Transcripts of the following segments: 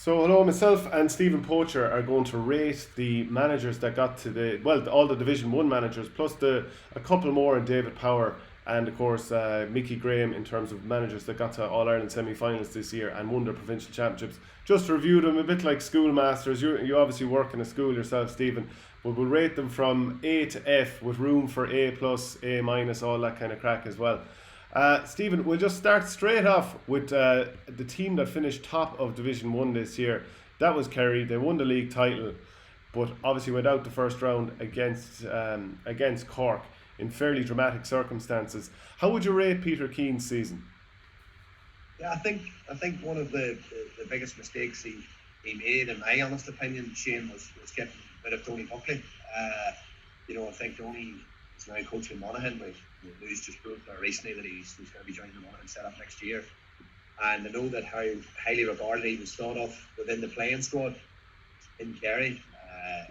So, hello, myself and Steven Poacher are going to rate the managers that got to all the Division 1 managers, plus a couple more in David Power and, of course, Mickey Graham in terms of managers that got to All Ireland semi finals this year and won their provincial championships. Just to review them a bit like schoolmasters. You obviously work in a school yourself, Stephen, but we'll rate them from A to F with room for A plus, A minus, all that kind of crack as well. Stephen, we'll just start straight off with the team that finished top of Division 1 this year. That was Kerry. They won the league title, but obviously went out the first round against Cork in fairly dramatic circumstances. How would you rate Peter Keane's season? Yeah, I think one of the biggest mistakes he made, in my honest opinion, Shane, was getting rid of Tony Buckley. I think Tony is now coaching Monaghan, but Louis just proved there recently that he's going to be joining the Monaghan setup next year. And I know that how highly regarded he was thought of within the playing squad in Kerry.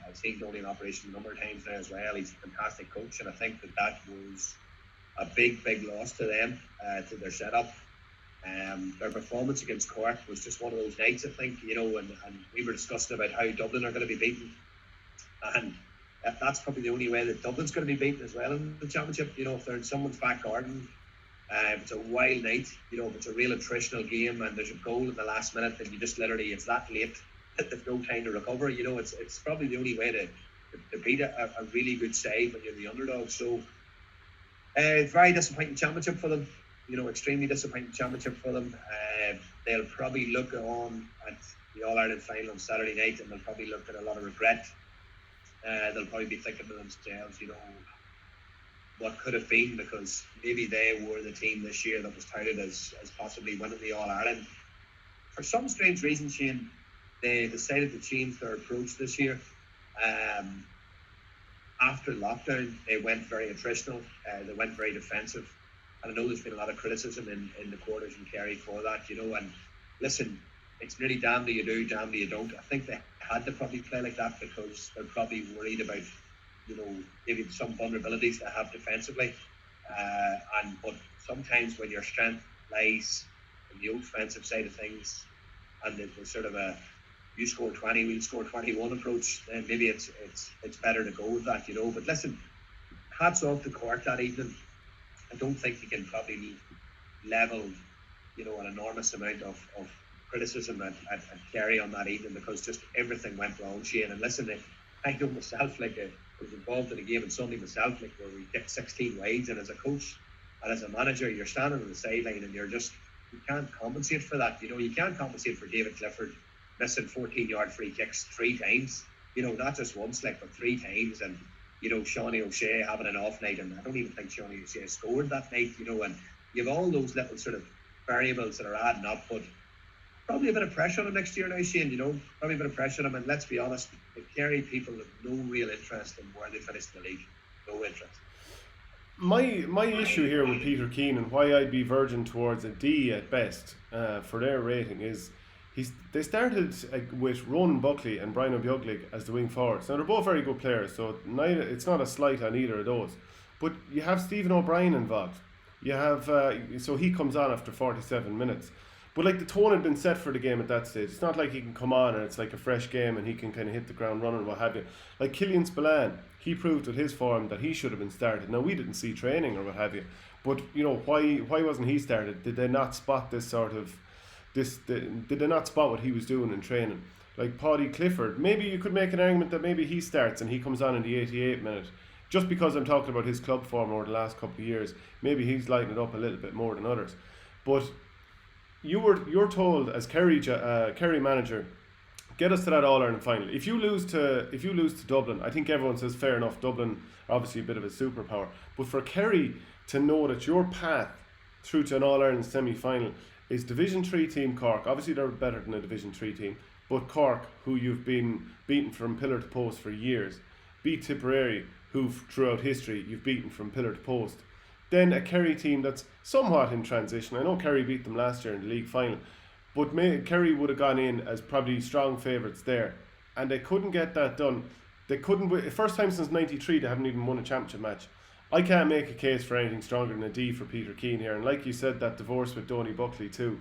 I've seen Tony in operation a number of times now as well. He's a fantastic coach, and I think that was a big loss to them, to their setup. Their performance against Cork was just one of those nights, I think, and we were discussing about how Dublin are going to be beaten, and that's probably the only way that Dublin's going to be beaten as well in the championship. If they're in someone's back garden, it's a wild night, if it's a real attritional game and there's a goal in the last minute, then you just literally, it's that late that there's no time to recover. It's probably the only way to beat a really good side when you're the underdog. So very disappointing championship for them. Extremely disappointing championship for them. They'll probably look on at the All-Ireland final on Saturday night, and they'll probably look at a lot of regret. They'll probably be thinking to themselves, what could have been, because maybe they were the team this year that was touted as possibly winning the All-Ireland. For some strange reason, Shane, they decided to change their approach this year. After lockdown, they went very attritional. They went very defensive. And I know there's been a lot of criticism in the quarters in Kerry for that, and listen, it's really damned do you do, damned do you don't. I think they had to probably play like that because they're probably worried about, maybe some vulnerabilities they have defensively. But sometimes when your strength lies in the offensive side of things, and the sort of a you score 20, we'll score 21 approach, then maybe it's better to go with that, But listen, hats off to Cork that evening. I don't think you can probably level, an enormous amount of criticism at Kerry on that evening, because just everything went wrong, Shane. And listen, I know myself, I was involved in a game on Sunday myself, where we get 16 wides, and as a coach and as a manager, you're standing on the sideline and you can't compensate for that. You can't compensate for David Clifford missing 14-yard free kicks 3 times, not just once, but 3 times, and Seanie O'Shea having an off night, and I don't even think Seanie O'Shea scored that night, and you have all those little sort of variables that are adding up, but probably a bit of pressure on him next year now, Shane, probably a bit of pressure on him, and let's be honest, the Kerry people have no real interest in where they finished in the league, no interest. My issue here with Peter Keane, and why I'd be verging towards a D at best for their rating, is they started with Ronan Buckley and Brian O'Buglig as the wing forwards. Now, they're both very good players, so it's not a slight on either of those. But you have Stephen O'Brien involved. You have so he comes on after 47 minutes. But the tone had been set for the game at that stage. It's not like he can come on and it's like a fresh game and he can kind of hit the ground running, what have you. Like Killian Spillane, he proved with his form that he should have been started. Now, we didn't see training or what have you, but why wasn't he started? Did they not spot did they not spot what he was doing in training? Like Paddy Clifford, maybe you could make an argument that maybe he starts and he comes on in the 88th minute. Just because I'm talking about his club form over the last couple of years, maybe he's lighting it up a little bit more than others. But you're told as Kerry manager, get us to that All Ireland final. If you lose to Dublin, I think everyone says fair enough. Dublin obviously a bit of a superpower, but for Kerry to know that your path through to an All Ireland semi final is Division 3 team Cork. Obviously they're better than a Division 3 team, but Cork, who you've been beaten from pillar to post for years, beat Tipperary, who throughout history you've beaten from pillar to post. Then a Kerry team that's somewhat in transition. I know Kerry beat them last year in the league final, but Kerry would have gone in as probably strong favourites there, and they couldn't get that done. They couldn't. First time since '93 they haven't even won a championship match. I can't make a case for anything stronger than a D for Peter Keane here. And like you said, that divorce with Donny Buckley too.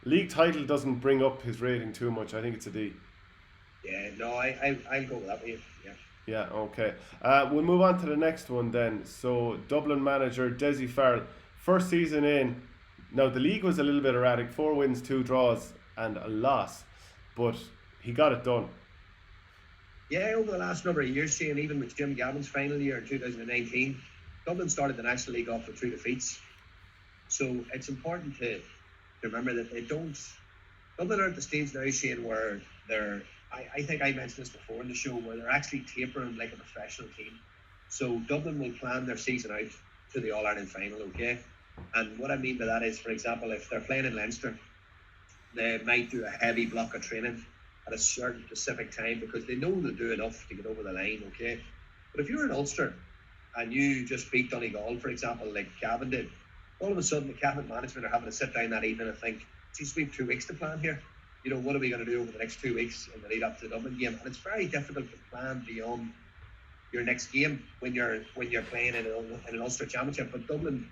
league title doesn't bring up his rating too much. I think it's a D. Yeah, no, I'll go with that with you. Yeah. Yeah, okay. We'll move on to the next one then. So, Dublin manager Dessie Farrell, first season in. Now, the league was a little bit erratic, 4 wins, 2 draws, and a loss, but he got it done. Yeah, over the last number of years, Shane, even with Jim Gavin's final year in 2019, Dublin started the National League off with 2 defeats. So it's important to remember that Dublin are at the stage now, Shane, where I think I mentioned this before in the show, where they're actually tapering like a professional team. So Dublin will plan their season out to the All-Ireland final, okay? And what I mean by that is, for example, if they're playing in Leinster, they might do a heavy block of training at a certain specific time because they know they'll do enough to get over the line, okay? But if you're in Ulster and you just beat Donegal, for example, like Cavan did, all of a sudden the Cavan management are having to sit down that evening and think, geez, we have 2 weeks to plan here. You know, what are we going to do over the next 2 weeks in the lead up to the Dublin game? And it's very difficult to plan beyond your next game when you're playing in an Ulster Championship. But Dublin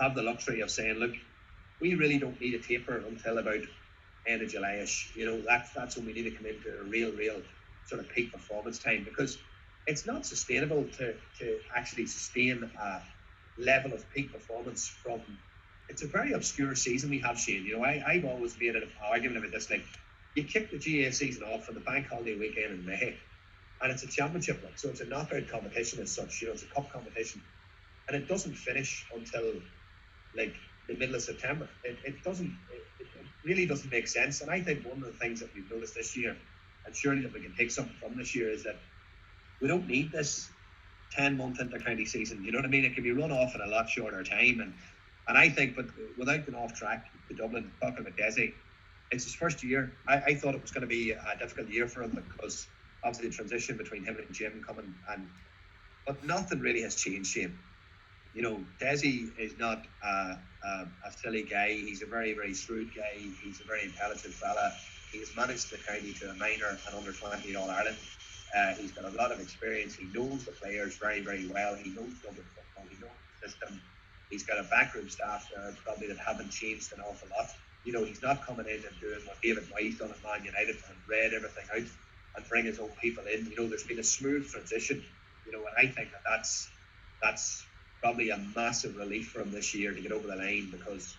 have the luxury of saying, look, we really don't need a taper until about end of July-ish. You know, that's when we need to come into a real sort of peak performance time, because it's not sustainable to actually sustain a level of peak performance from. It's a very obscure season we have, Shane. You know, I've always made an argument about this. Like, you kick the GAA season off for the bank holiday weekend in May, and it's a championship, like, so it's a knockout competition as such. You know, it's a cup competition, and it doesn't finish until like the middle of September. It really doesn't make sense. And I think one of the things that we've noticed this year, and surely that we can take something from this year, is that we don't need this 10-month inter-county season. You know what I mean? It can be run off in a lot shorter time. And I think, but without going off track to Dublin, talking about Dessie, it's his first year. I thought it was going to be a difficult year for him because obviously the transition between him and Jim coming, but nothing really has changed, Shane. You know, Dessie is not a silly guy. He's a very, very shrewd guy. He's a very intelligent fella. He's managed the county to a minor and under 20 All-Ireland. He's got a lot of experience. He knows the players very, very well. He knows Dublin football. He knows the system. He's got a backroom staff there probably that haven't changed an awful lot. You know, he's not coming in and doing what David Moyes done at Man United and read everything out and bring his own people in. You know, there's been a smooth transition. You know, and I think that's probably a massive relief for him this year to get over the line, because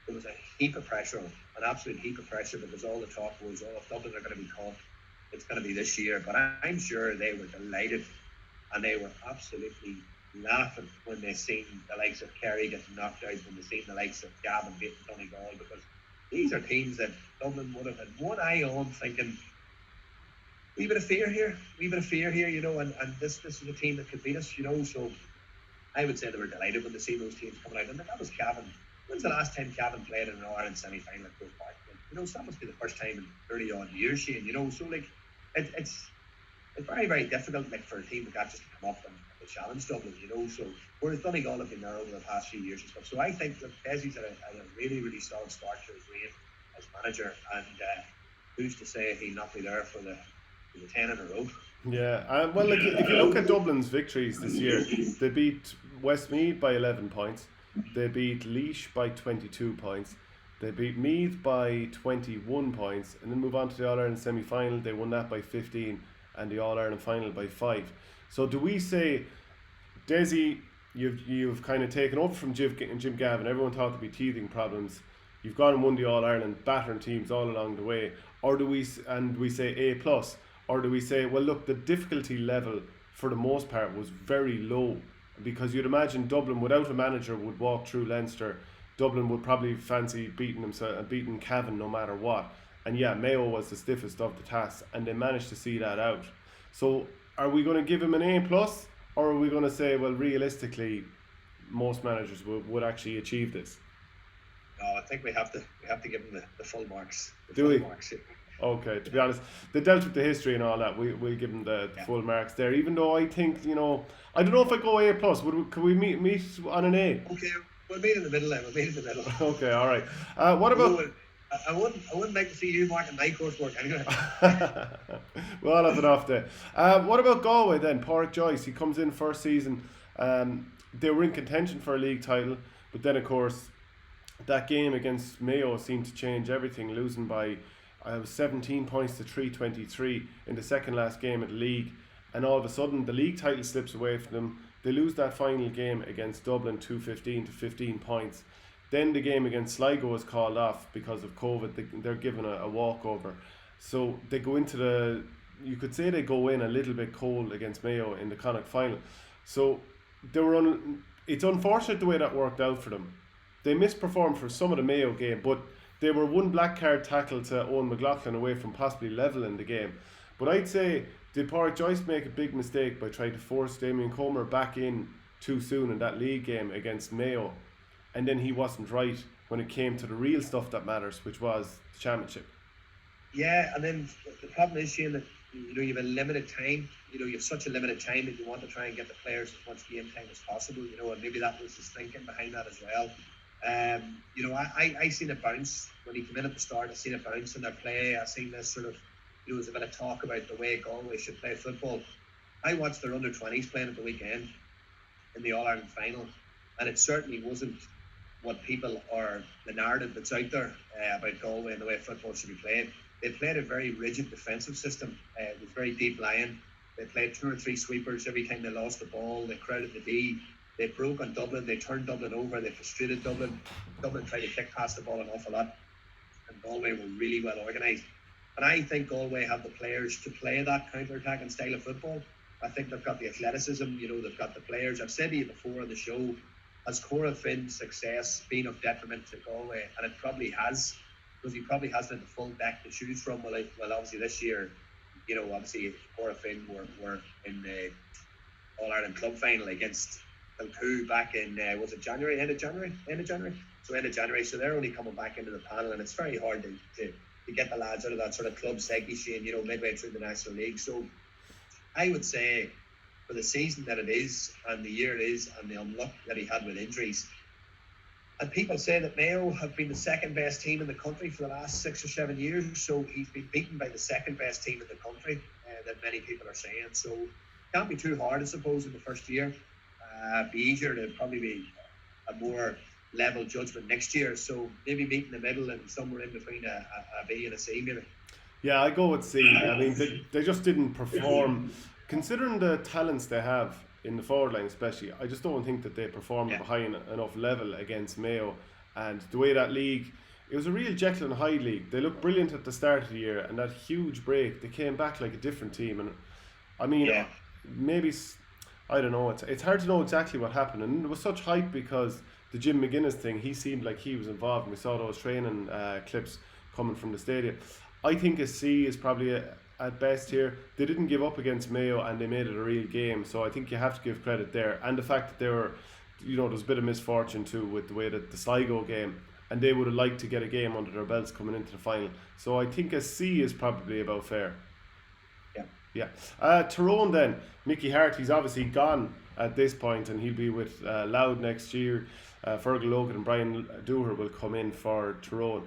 there was a heap of pressure, an absolute heap of pressure, because all the talk was, oh, if Dublin are going to be caught, it's going to be this year. But I'm sure they were delighted, and they were absolutely laughing when they seen the likes of Kerry getting knocked out, when they seen the likes of Cavan beating Donegal, because these are teams that Dublin would have had one eye on, thinking, wee bit of fear here, you know, and this is a team that could beat us, you know. So I would say they were delighted when they see those teams coming out. And that was Cavan. When's the last time Cavan played in an Ireland semi-final at Croke Park? You know, so that must be the first time in 30 odd years, Shane, you know. So, like, it's very, very difficult, like, for a team like that just to come up and challenge Dublin, you know. So, whereas Donegal have been there over the past few years and stuff. So I think that Dessie's had a really, really solid start to his reign as manager. And who's to say he'll not be there for the 10 in a row? Yeah, well, like, if you look at Dublin's victories this year, they beat Westmeath by 11 points, they beat Laois by 22 points, they beat Meath by 21 points, and then move on to the All-Ireland semi-final. They won that by 15, and the All-Ireland final by 5. So do we say, Dessie, you've kind of taken over from Jim Gavin, everyone thought there'd be teething problems, you've gone and won the All-Ireland, battering teams all along the way, or do we say A+? Or do we say, well, look, the difficulty level for the most part was very low, because you'd imagine Dublin, without a manager, would walk through Leinster. Dublin would probably fancy beating Cavan no matter what. And yeah, Mayo was the stiffest of the tasks, and they managed to see that out. So are we going to give him an A+, or are we going to say, well, realistically, most managers would actually achieve this? No, I think we have to give him the full marks. Marks, yeah. Okay, to be honest, they dealt with the history and all that. We'll give them the full marks there. Even though I think, you know, I don't know if I go A+. Could we meet on an A? Okay, we'll meet in the middle then. Okay, all right. What about? I wouldn't like to see you marking my coursework anyway. We'll all have it off there. What about Galway then? Pádraig Joyce, he comes in first season. They were in contention for a league title, but then of course that game against Mayo seemed to change everything, losing by 17 points to 323 in the second last game of the league, and all of a sudden the league title slips away from them. They lose that final game against Dublin 2-15 to 15 points. Then the game against Sligo is called off because of COVID. They're given a walkover. So they go into you could say they go in a little bit cold against Mayo in the Connacht final. So it's unfortunate the way that worked out for them. They misperformed for some of the Mayo game, but they were one black card tackle to Owen McLaughlin away from possibly leveling the game. But I'd say, did Pádraig Joyce make a big mistake by trying to force Damien Comer back in too soon in that league game against Mayo? And then he wasn't right when it came to the real stuff that matters, which was the championship. Yeah, and then the problem is, Shane, that you have a limited time. You have such a limited time that you want to try and get the players as much game time as possible. And maybe that was his thinking behind that as well. I seen a bounce when he came in at the start. I seen a bounce in their play. I seen this sort of, there was a bit of talk about the way Galway should play football. I watched their under-20s playing at the weekend in the All-Ireland final, and it certainly wasn't what people, or the narrative that's out there about Galway and the way football should be played. They played a very rigid defensive system. It was very deep lying. They played 2 or 3 sweepers every time they lost the ball. They crowded the D. They broke on Dublin. They turned Dublin over. They frustrated Dublin. Dublin tried to kick past the ball an awful lot. And Galway were really well organised. And I think Galway have the players to play that counter-attacking style of football. I think they've got the athleticism. They've got the players. I've said to you before on the show, has Cora Finn's success been of detriment to Galway? And it probably has, because he probably hasn't had the full deck to choose from. Well, obviously this year, obviously Cora Finn were in the All-Ireland club final against Kilcoo back in, was it January? End of January? So end of January. So they're only coming back into the panel, and it's very hard to get the lads out of that sort of club segregation, midway through the National League. So I would say, for the season that it is, and the year it is, and the unluck that he had with injuries, and people say that Mayo have been the second best team in the country for the last 6 or 7 years, so he's been beaten by the second best team in the country, that many people are saying. So it can't be too hard, I suppose, in the first year. Be easier to probably be a more level judgment next year. So maybe meet in the middle and somewhere in between a B and a C, maybe. Yeah, I go with C. I mean, they just didn't perform. Considering the talents they have in the forward line especially, I just don't think that they performed at a high enough level against Mayo. And the way that league, it was a real Jekyll and Hyde league. They looked brilliant at the start of the year, and that huge break, they came back like a different team. And I mean, maybe, I don't know, it's hard to know exactly what happened. And there was such hype because the Jim McGuinness thing, he seemed like he was involved, and we saw those training clips coming from the stadium. I think a C is probably at best here. They didn't give up against Mayo, and they made it a real game, so I think you have to give credit there. And the fact that they were, there's a bit of misfortune too with the way that the Sligo game, and they would have liked to get a game under their belts coming into the final. So I think a C is probably about fair. Yeah. Tyrone then, Mickey Hart, he's obviously gone at this point, and he'll be with Louth next year. Fergal Logan and Brian Dooher will come in for Tyrone.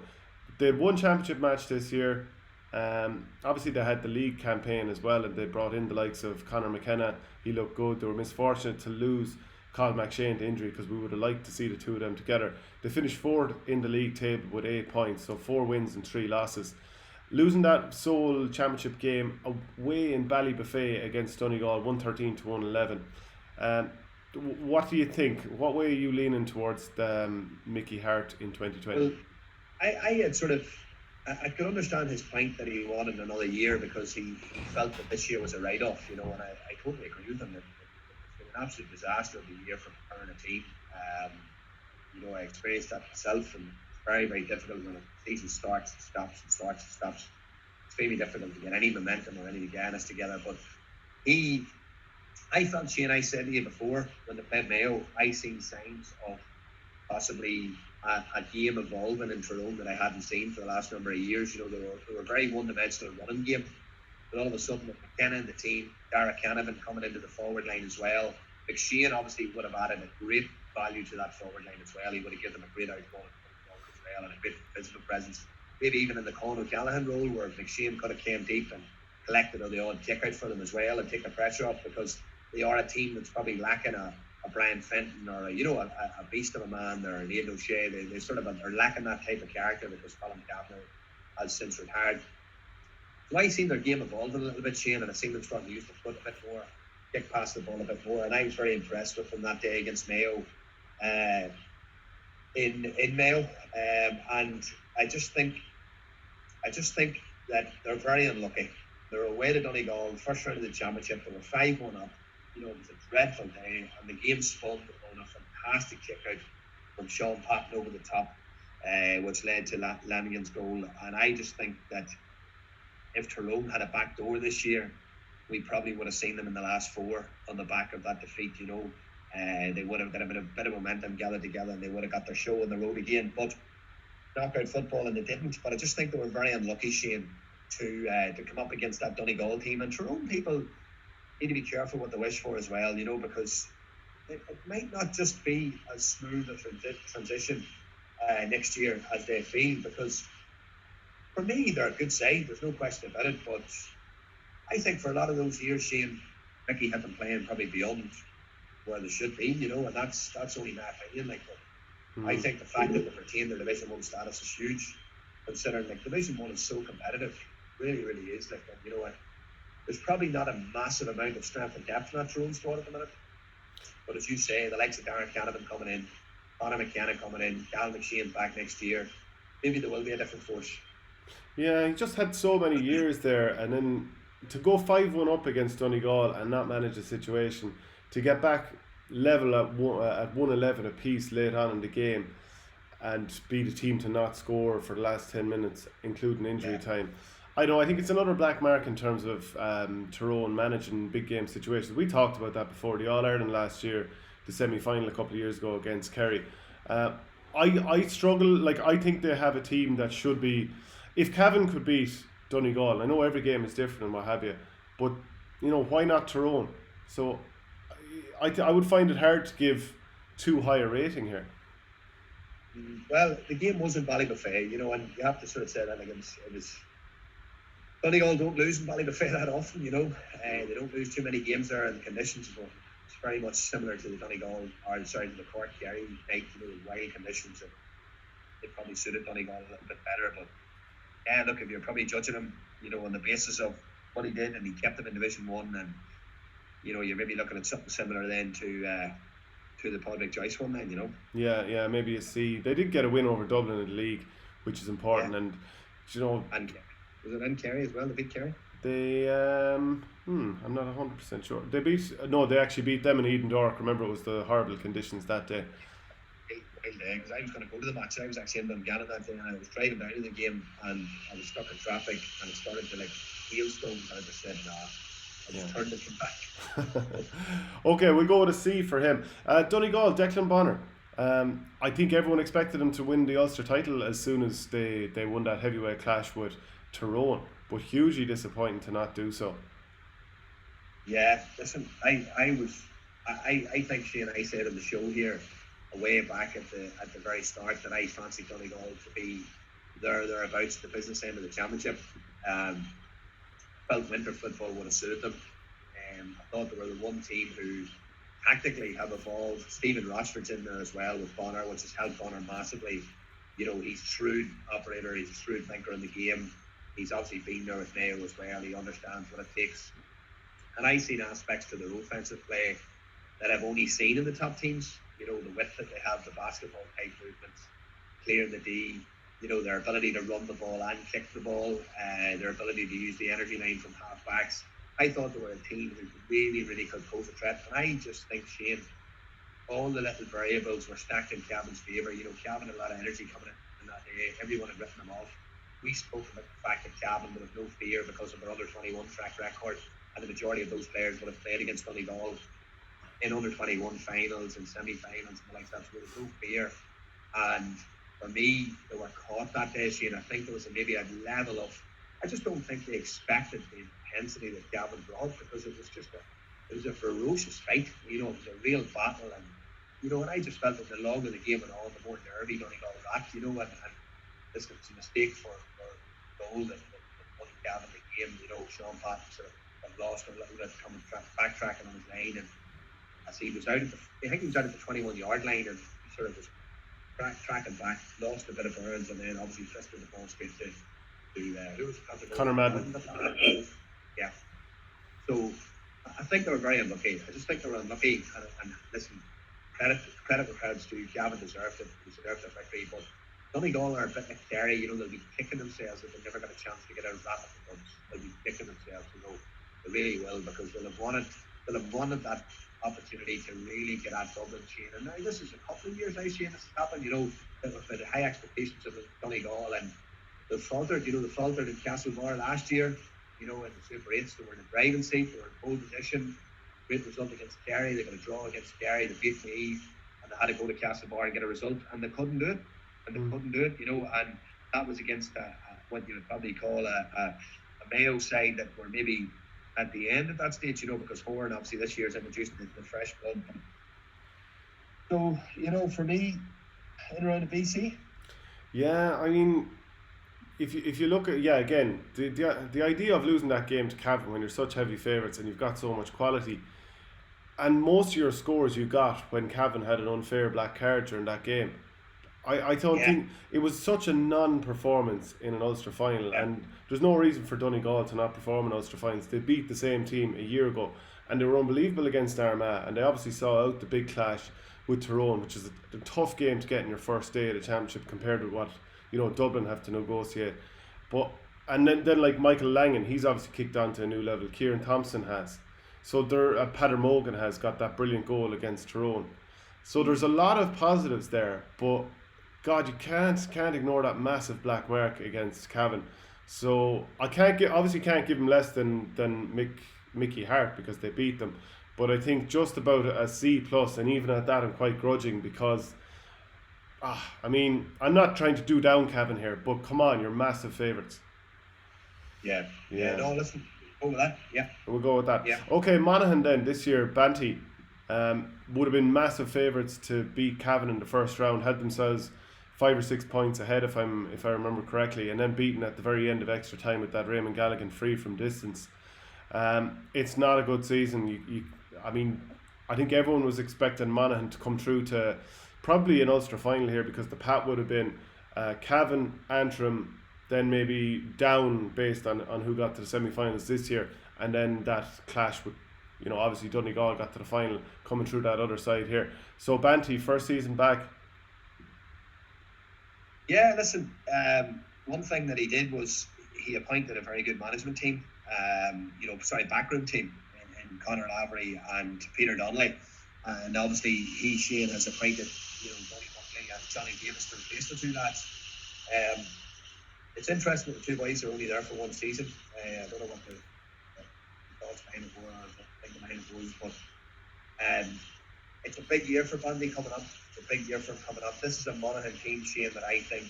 They had one championship match this year. Obviously they had the league campaign as well, and they brought in the likes of Conor McKenna. He looked good. They were misfortunate to lose Colin McShane to injury, because we would have liked to see the two of them together. They finished fourth in the league table with 8 points, so 4 wins and 3 losses. Losing that sole championship game away in Ballybuffet against Donegal, 113 to 111. What do you think? What way are you leaning towards Mickey Hart in 2020? Well, I had sort of, I could understand his point that he wanted another year because he felt that this year was a write-off, and I totally agree with him. It's been an absolute disaster of the year for preparing a team. I experienced that myself, and it's very, very difficult when a season starts and stops and starts and stops. It's very difficult to get any momentum or any gas together. But I felt, Shane, I said to you before, when they played Mayo, I seen signs of possibly a game evolving in Tyrone that I hadn't seen for the last number of years. They were very one-dimensional running game, but all of a sudden with McKenna in the team, Dara Canavan coming into the forward line as well. McShane obviously would have added a great value to that forward line as well. He would have given them a great outgoing as well, and a great physical presence. Maybe even in the Conor O'Callaghan role, where McShane could have came deep and collected the odd kick out for them as well and take the pressure off, because they are a team that's probably lacking a a Brian Fenton or a beast of a man or an Ian O'Shea. They sort of are lacking that type of character because Colin Kavanagh has since retired. So I seen their game evolve a little bit, Shane, and I seen them starting to use the foot a bit more, kick past the ball a bit more, and I was very impressed with them that day against Mayo. In Mayo, and I just think that they're very unlucky. They're away to Donegal, first round of the championship. They were 5-1 up. It was a dreadful day, and the game spun on a fantastic kick out from Sean Patton over the top, which led to Lanigan's goal. And I just think that if Tyrone had a back door this year, we probably would have seen them in the last four on the back of that defeat. They would have got a bit of momentum gathered together, and they would have got their show on the road again. But knockout football, and they didn't. But I just think they were very unlucky, Shane, to come up against that Donegal team. And Tyrone people need to be careful what they wish for as well, because it might not just be as smooth a transition next year as they feel. Because for me, they're a good side. There's no question about it. But I think for a lot of those years, Shane, Mickey had them playing probably beyond where they should be, and that's only my opinion. I think the fact that they've retained their Division 1 status is huge, considering Division 1 is so competitive. It really, really is. There's probably not a massive amount of strength and depth in that Tyrone squad at the minute. But as you say, the likes of Darren Canavan coming in, Conor McKenna coming in, Cal McShane back next year, maybe there will be a different force. Yeah, he just had so many years there, and then to go 5-1 up against Donegal and not manage the situation, to get back level at 1-11 apiece late on in the game, and be the team to not score for the last 10 minutes, including injury time. I think it's another black mark in terms of Tyrone managing big game situations. We talked about that before the All-Ireland last year, the semi-final a couple of years ago against Kerry. I struggle, I think they have a team that should be, if Cavan could beat Donegal, I know every game is different and what have you, but why not Tyrone? So I would find it hard to give too high a rating here. Well, the game was in Ballybuffet, and you have to sort of say that it was Donegal don't lose in Ballybuffet that often, they don't lose too many games there, and the conditions were very much similar to the Donegal, to the Cork Kerry night, wild conditions that it probably suited Donegal a little bit better. But yeah, look, if you're probably judging him, on the basis of what he did, and he kept them in Division 1, and you're maybe looking at something similar then to the Padraig Joyce one then, Yeah, maybe a C. They did get a win over Dublin in the league, which is important, and and was it in Kerry as well? They beat Kerry. They I'm not 100% sure. They actually beat them in Eden Dork. Remember, it was the horrible conditions that day. Because I was going to go to the match. I was actually in Monaghan that day, and I was driving down to the game, and I was stuck in traffic, and it started to hailstones, and I just said, nah. I just turned and came back. Okay, we'll go with a C for him. Donegal, Declan Bonner. I think everyone expected him to win the Ulster title as soon as they won that heavyweight clash with Tyrone, but hugely disappointing to not do so. Yeah, listen, I think Shane, I said on the show here, way back at the very start, that I fancied Donegal to be thereabouts the business end of the championship. Felt winter football would have suited them. I thought they were the one team who tactically have evolved. Stephen Rochford's in there as well with Bonner, which has helped Bonner massively. He's a shrewd operator, he's a shrewd thinker in the game. He's obviously been there with Mayo as well. He understands what it takes. And I've seen aspects to their offensive play that I've only seen in the top teams. The width that they have, the basketball type movements, clearing the D, their ability to run the ball and kick the ball, their ability to use the energy line from half-backs. I thought they were a team who really, really could pose a threat. And I just think, Shane, all the little variables were stacked in Cavan's favour. Cavan had a lot of energy coming in that day. Everyone had written them off. We spoke about the fact that Cavan would have no fear because of their under-21 track record, and the majority of those players would have played against Donegal in under-21 finals and semi-finals and like that. So there was no fear. And for me, they were caught that day, Shane. I think there was maybe a level of, I just don't think they expected the intensity that Cavan brought, because it was just a ferocious fight. It was a real battle, and I just felt that the longer the game went on, the more nervy Donegal got, and this was a mistake for goal that won Cavan the game. Sean Patton sort of lost a little bit, backtracking on his line, and as he was out at I think he was out at the 21-yard line, and he sort of was tracking back, lost a bit of burns, and then obviously twisted the ball straight to who was it? Connor Madden. Yeah. So I think they were very unlucky. I just think they were unlucky. And listen, credit where credit's due. Cavan deserved it. He deserved the victory. But Donegal are a bit like Kerry. They'll be kicking themselves if they never got a chance to get out of that. They'll be kicking themselves. They really will, because they'll have wanted that opportunity to really get at Dublin, Shane. And now this is a couple of years now, Shane, this has happened. With the high expectations of Donegal, and they faltered. They faltered in Castlebar last year. In the Super 8s, they were in the driving seat, they were in pole position. Great result against Kerry. They got a draw against Kerry. They beat Meath, and they had to go to Castlebar and get a result, and they couldn't do it. And that was against what you would probably call a Mayo side that were maybe at the end at that stage, because Horan obviously this year is introduced the fresh blood. So, for me, in around the BC. Yeah, I mean, if you look at, again, the idea of losing that game to Cavan when you're such heavy favourites and you've got so much quality, and most of your scores you got when Cavan had an unfair black card during that game. I don't think it was such a non-performance in an Ulster final, and there's no reason for Donegal to not perform in Ulster finals. They beat the same team a year ago, and they were unbelievable against Armagh, and they obviously saw out the big clash with Tyrone, which is a tough game to get in your first day of the championship compared with what Dublin have to negotiate. And then like Michael Langan, he's obviously kicked on to a new level. Kieran Thompson has, so Pater Morgan has got that brilliant goal against Tyrone. So there's a lot of positives there, but God, you can't ignore that massive black mark against Cavan. So I can't give him less than Mickey Hart because they beat them. But I think just about a C plus, and even at that I'm quite grudging because I'm not trying to do down Cavan here, but come on, you're massive favourites. Yeah. No, listen, go with that. Yeah. We'll go with that. Yeah. Okay, Monaghan then this year, Banty would have been massive favourites to beat Cavan in the first round, had themselves 5 or 6 points ahead if I remember correctly, and then beaten at the very end of extra time with that Raymond Galligan free from distance. It's not a good season. I think everyone was expecting Monaghan to come through to probably an Ulster final here, because the pat would have been Cavan, Antrim, then maybe down based on who got to the semi-finals this year, and then that clash with obviously Donegal got to the final, coming through that other side here. So Banty, first season back. Yeah, listen, one thing that he did was he appointed a very good management team, backroom team in Conor Lavery and Peter Donnelly, and obviously Shane has appointed Donny Buckley and Johnny Davis to replace the two lads. It's interesting that the two boys are only there for one season. I don't know what the thoughts behind it were, or what the thing behind it was, but it's a big year for Bandy coming up. It's a big year for him coming up. This is a Monaghan team, Shane, that I think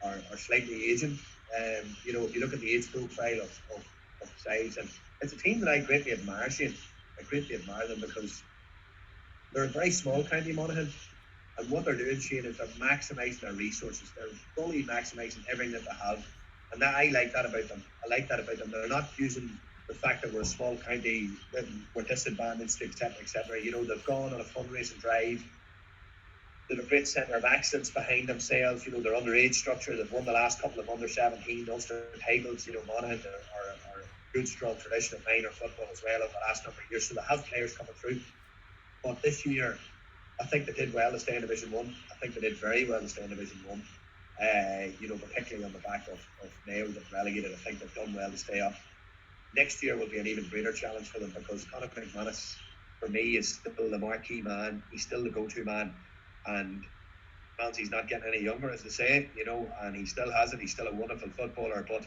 are slightly aging. If you look at the age profile of sides, and it's a team that I greatly admire, Shane. I greatly admire them because they're a very small county, Monaghan, and what they're doing, Shane, is they're maximising their resources. They're fully maximising everything that they have, and I like that about them. They're not using the fact that we're a small county, that we're disadvantaged, etc., etc. They've gone on a fundraising drive. They've a great centre of excellence behind themselves. Their underage structure. They've won the last couple of under-17 Ulster titles. Monaghan are a good, strong tradition of minor football as well over the last number of years. So they have players coming through. But this year, I think they did well to stay in Division 1. I think they did very well to stay in Division 1. Particularly on the back of Mayo that relegated. I think they've done well to stay up. Next year will be an even greater challenge for them, because Conor McManus, for me, is still the marquee man. He's still the go-to man. And he's not getting any younger, as they say, and he still has it. He's still a wonderful footballer, but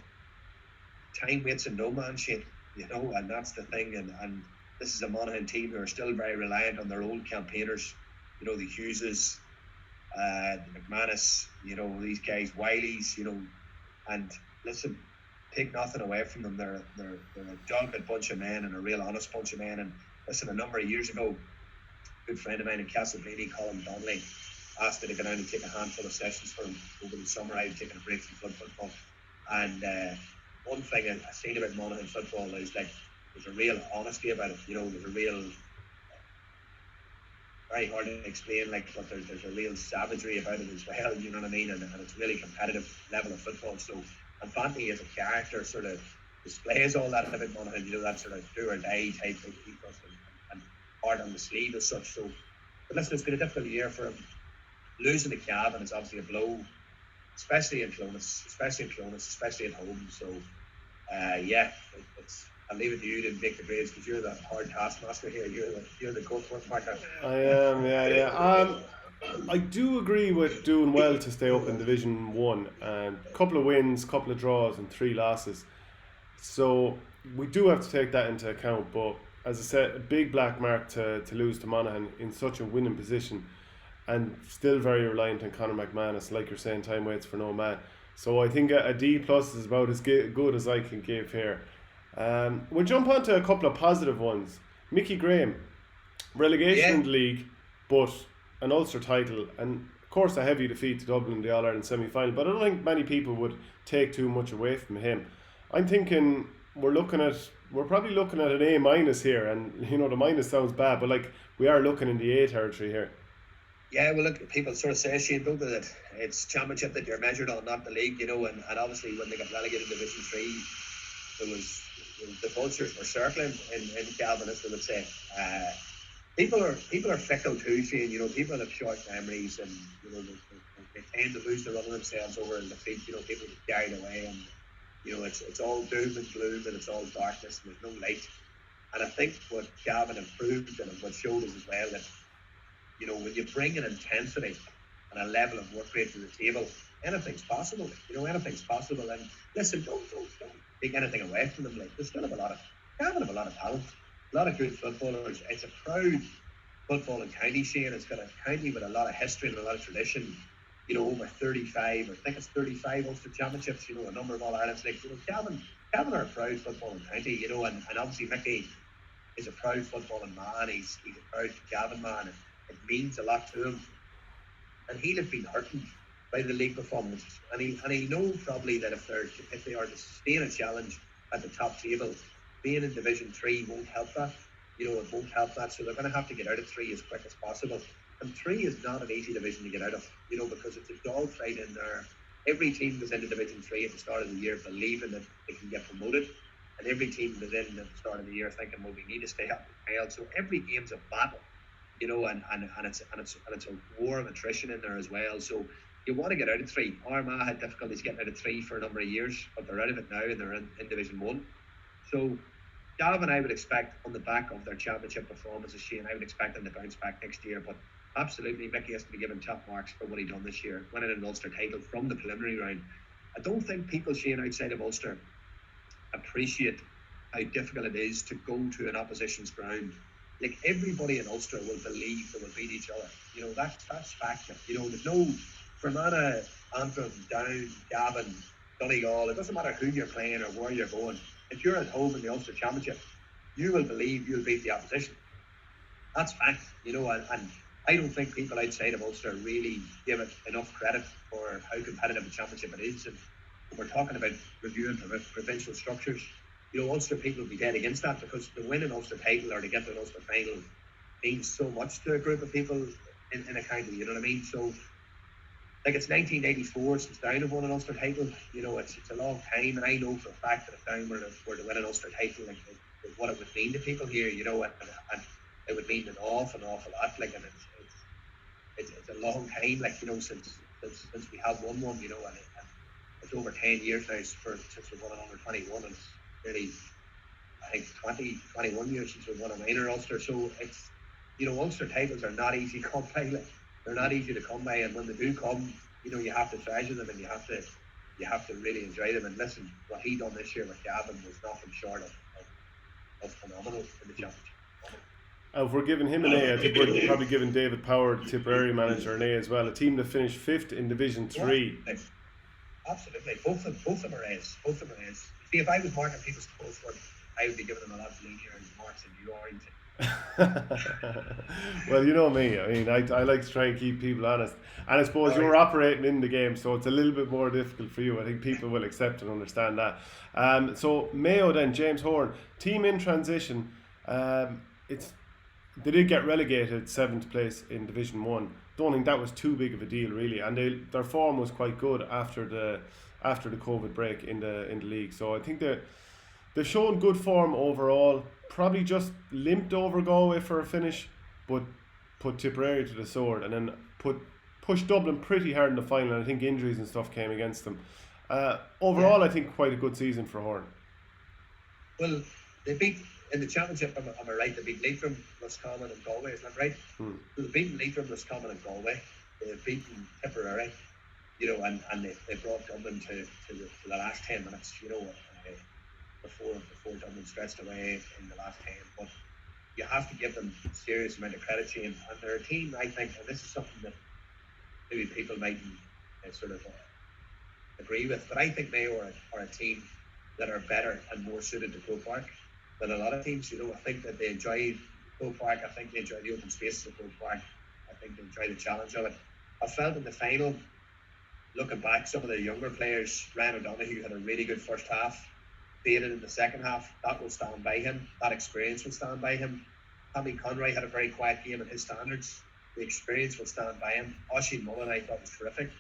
time waits in no man's shade, and that's the thing. And this is a Monaghan team who are still very reliant on their old campaigners, the Hugheses, the McManus, these guys, Wileys, and listen, take nothing away from them. They're a dogged bunch of men and a real honest bunch of men. And listen, a number of years ago, good friend of mine in Castleblaney, Colin Donnelly, asked me to go down and take a handful of sessions for him over the summer. I had taken a break from club football, and one thing I've seen about Monaghan football is there's a real honesty about it. There's a real very hard to explain, like, but there's a real savagery about it as well, you know what I mean? And it's really competitive level of football. So, and Fanti as a character sort of displays all that about Monaghan, you know, that sort of do or die type of ethos and hard on the sleeve as such. So, but listen, it's been a difficult year for him. Losing to Cavan is obviously a blow, especially in Clonus, especially at home. So, I'll leave it to you to make the grades because you're the hard taskmaster here. You're the go for it marker. I am, yeah. I do agree with doing well to stay up in Division 1. And a couple of wins, couple of draws, and 3 losses. So we do have to take that into account. But as I said, a big black mark to lose to Monaghan in such a winning position. And still very reliant on Conor McManus. Like you're saying, time waits for no man. So I think a D plus is about as good as I can give here. We'll jump on to a couple of positive ones. Mickey Graham, relegation in the league, but an Ulster title, and of course a heavy defeat to Dublin in the All-Ireland semi-final, but I don't think many people would take too much away from him. I'm thinking we're probably looking at an A minus here, and you know the minus sounds bad, but like we are looking in the A territory here. Yeah, well, look, people sort of say, Shane, don't they, that it's championship that you're measured on, not the league, you know, and obviously when they got relegated to Division 3, there was the vultures were circling in Cavan, as they would say. People are fickle too, Shane. You know, people have short memories, and you know they tend to lose the run of themselves over in defeat. You know, people get carried away, and you know it's all doom and gloom, and it's all darkness, and there's no light. And I think what Cavan improved and what showed us as well that you know when you bring an intensity and a level of work rate to the table, anything's possible. You know, anything's possible. And listen, don't take anything away from them. Like, they still have Cavan have a lot of talent, a lot of good footballers. It's a proud footballing county, Shane. It's got a county with a lot of history and a lot of tradition. You know, over 35, I think it's 35 Ulster Championships, you know, a number of All-Irelands. Like, you know, Cavan are a proud footballing county, you know, and obviously Mickey is a proud footballing man. He's a proud Cavan man. It means a lot to him. And he'll have been hurting by the league performance, and he'll know probably that if they are to sustain a challenge at the top table, being in Division 3 won't help that. You know, it won't help that. So they're going to have to get out of 3 as quick as possible. And 3 is not an easy division to get out of, you know, because it's a dogfight in there. Every team goes into Division 3 at the start of the year believing that they can get promoted, and every team goes in at the start of the year thinking, well, we need to stay up and fail. So every game's a battle, you know, and it's a war of attrition in there as well. So you want to get out of 3. Armagh had difficulties getting out of 3 for a number of years, but they're out of it now and they're in Division 1. So Galvin, I would expect on the back of their championship performances, Shane, I would expect them to bounce back next year. But absolutely, Mickey has to be given top marks for what he done this year, winning an Ulster title from the preliminary round. I don't think people, Shane, outside of Ulster appreciate how difficult it is to go to an opposition's ground. Like, everybody in Ulster will believe they will beat each other. You know, that's fact. You know, there's no Fermanagh, Antrim, Down, Cavan, Donegal. It doesn't matter who you're playing or where you're going. If you're at home in the Ulster Championship, you will believe you'll beat the opposition. That's fact, you know, and I don't think people outside of Ulster really give it enough credit for how competitive a championship it is. And when we're talking about reviewing provincial structures, you know, Ulster people will be dead against that, because to win an Ulster title or to get to an Ulster final means so much to a group of people in a county, you know what I mean? So, like, it's 1984 since Down have won an Ulster title. You know, it's a long time, and I know for a fact that if Down were to win an Ulster title, like, what it would mean to people here, you know, and it would mean an awful lot. Like, and it's a long time, like, you know, since we have won one, you know, and it's over 10 years now since we've won an under 21, and it's really, I think, 21 years since we've won a minor Ulster. So it's, you know, Ulster titles are not easy to come by. Like, they're not easy to come by, and when they do come, you know, you have to treasure them, and you have to really enjoy them. And listen, what he done this year with Cavan was nothing short of phenomenal in the championship. If we're giving him an A, I think we're probably giving David Power, the Tipperary manager, an A as well. A team that finished 5th in Division 3. Yeah, absolutely. Both of them are A's. See, if I was marking people's goals for them, I would be giving them a lot of linear marks in New Orleans. Well, you know me. I mean, I like to try and keep people honest, and I suppose you're operating in the game, so it's a little bit more difficult for you. I think people will accept and understand that. So Mayo then, James Horn, team in transition. It's they did get relegated 7th place in Division 1. Don't think that was too big of a deal really, and their form was quite good after the COVID break in the league. So I think they've shown good form overall. Probably just limped over Galway for a finish, but put Tipperary to the sword, and then pushed Dublin pretty hard in the final. And I think injuries and stuff came against them. Overall, I think quite a good season for Horn. Well, they beat in the championship. Am I right? They beat Leitrim, Roscommon, and Galway. Is that right? So they've beaten Leitrim, Roscommon, and Galway. They've beaten Tipperary, and they brought Dublin to the last 10 minutes. Before Dublin stretched away in the last 10. But you have to give them a serious amount of credit, Shane. And they're a team, I think, and this is something that maybe people might sort of agree with, but I think Mayo are a team that are better and more suited to Croke Park than a lot of teams. I think that they enjoy Croke Park. I think they enjoy the open spaces of Croke Park. I think they enjoy the challenge of it. I felt in the final, looking back, some of the younger players, Ryan O'Donoghue had a really good first half, faded in the second half. That will stand by him. That experience will stand by him. Tommy Conroy had a very quiet game at his standards. The experience will stand by him. Oisin Mullen, I thought, was terrific.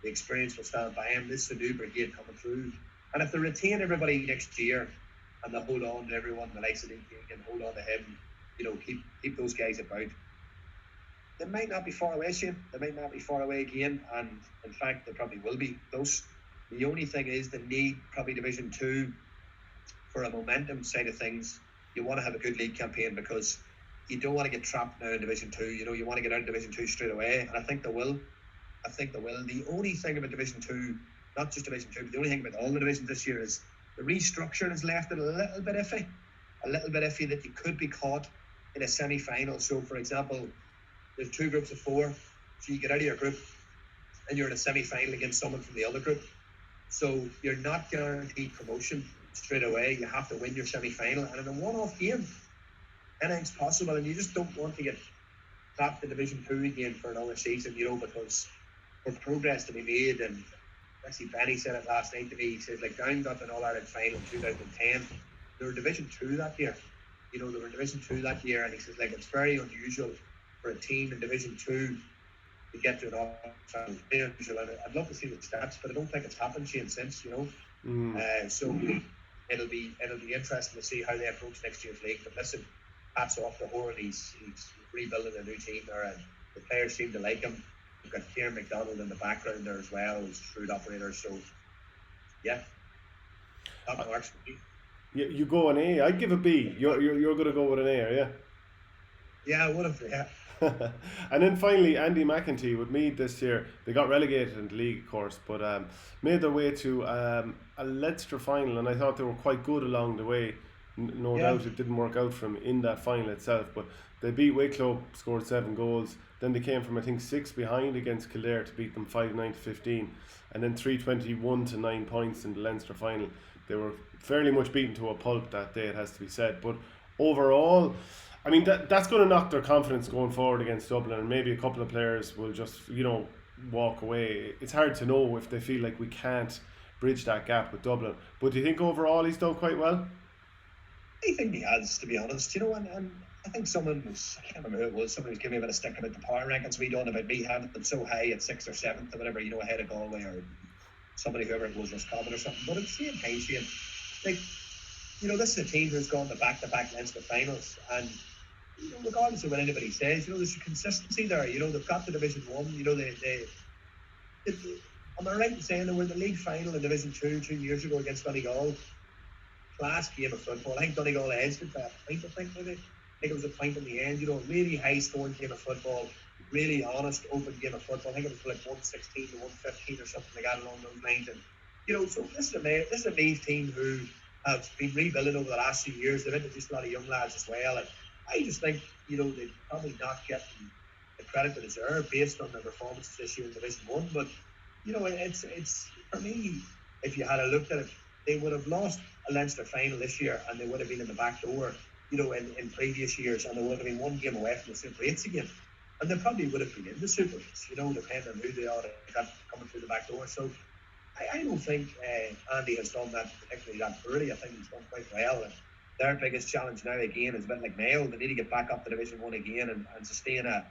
The experience will stand by him. This is a new brigade coming through. And if they retain everybody next year and they hold on to everyone, the likes of Nick and hold on to him, keep those guys about, they might not be far away, Shane. They might not be far away again. And in fact, they probably will be close. The only thing is they need probably Division 2 for a momentum side of things. You want to have a good league campaign because you don't want to get trapped now in Division 2. You want to get out of Division 2 straight away. And I think they will. The only thing about Division 2, not just Division 2, but the only thing about all the divisions this year is the restructuring has left it a little bit iffy. That you could be caught in a semi-final. So, for example, there's 2 groups of 4. So you get out of your group and you're in a semi-final against someone from the other group. So you're not guaranteed promotion straight away. You have to win your semi-final. And in a one-off game, anything's possible. And you just don't want to get trapped in Division 2 again for another season, because for progress to be made. And actually Benny said it last night to me. He said, Down got an All-Ireland final in 2010. They were Division 2 that year. They were Division 2 that year. And he says, it's very unusual for a team in Division 2 to get to an All-Ireland final. Very unusual. And I'd love to see the stats, but I don't think it's happened, Shane, since, So it'll be interesting to see how they approach next year's league. But listen, hats off to Horn. He's rebuilding a new team there, and the players seem to like him. We've got Kieran McDonald in the background there as well, who's a shrewd operator. So, yeah, that marks for me. You go an A. I'd give a B. You're going to go with an A, are you? Yeah, I would have. Yeah. And then finally, Andy McEntee with Meath this year. They got relegated in the league, of course, but made their way to a Leinster final, and I thought they were quite good along the way. No doubt it didn't work out for them in that final itself, but they beat Wicklow, scored 7 goals. Then they came from, I think, 6 behind against Kildare to beat them 5-9-15, and then 321 to 9 points in the Leinster final. They were fairly much beaten to a pulp that day, it has to be said. But overall, I mean, that's going to knock their confidence going forward against Dublin, and maybe a couple of players will just, walk away. It's hard to know if they feel like we can't bridge that gap with Dublin. But do you think overall he's done quite well? I think he has, to be honest. And I think I can't remember who it was, somebody was giving me a bit of stick about the power rankings we done about me having them so high at 6th or 7th or whatever, ahead of Galway or somebody, whoever it was Covan or something. But at the same time, Shane, this is a team who's gone to back-to-back Leinster finals, and regardless of what anybody says, there's a consistency there. They've got to Division 1. Am I right in saying they were in the league final in Division 2 years ago against Donegal? Class game of football. I think Donegal edged it by a point, maybe. I think it was a point in the end. Really high scoring game of football, really honest, open game of football. I think it was like 116 to 115 or something like that along those lines. And so this is a Meath team who have been rebuilding over the last few years. They've introduced a lot of young lads as well. And I just think, they're probably not getting the credit they deserve based on their performances this year in Division 1. But, it's for me, if you had a look at it, they would have lost a Leinster final this year and they would have been in the back door, in previous years, and they would have been one game away from the Super 8s again. And they probably would have been in the Super 8s, depending on who they are coming through the back door. So I don't think Andy has done that particularly that poorly. I think he's done quite well. And their biggest challenge now again is a bit like Mayo. They need to get back up to Division 1 again and sustain a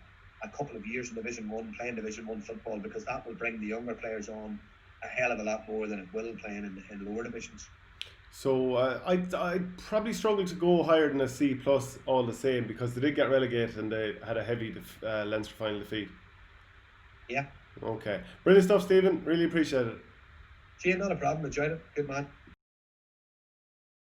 couple of years in Division 1, playing Division 1 football, because that will bring the younger players on a hell of a lot more than it will playing in lower divisions. So I'd probably struggle to go higher than a C plus all the same, because they did get relegated and they had a heavy Leinster final defeat. Yeah. Okay. Brilliant stuff, Stephen. Really appreciate it. Shane, not a problem. Enjoyed it. Good man.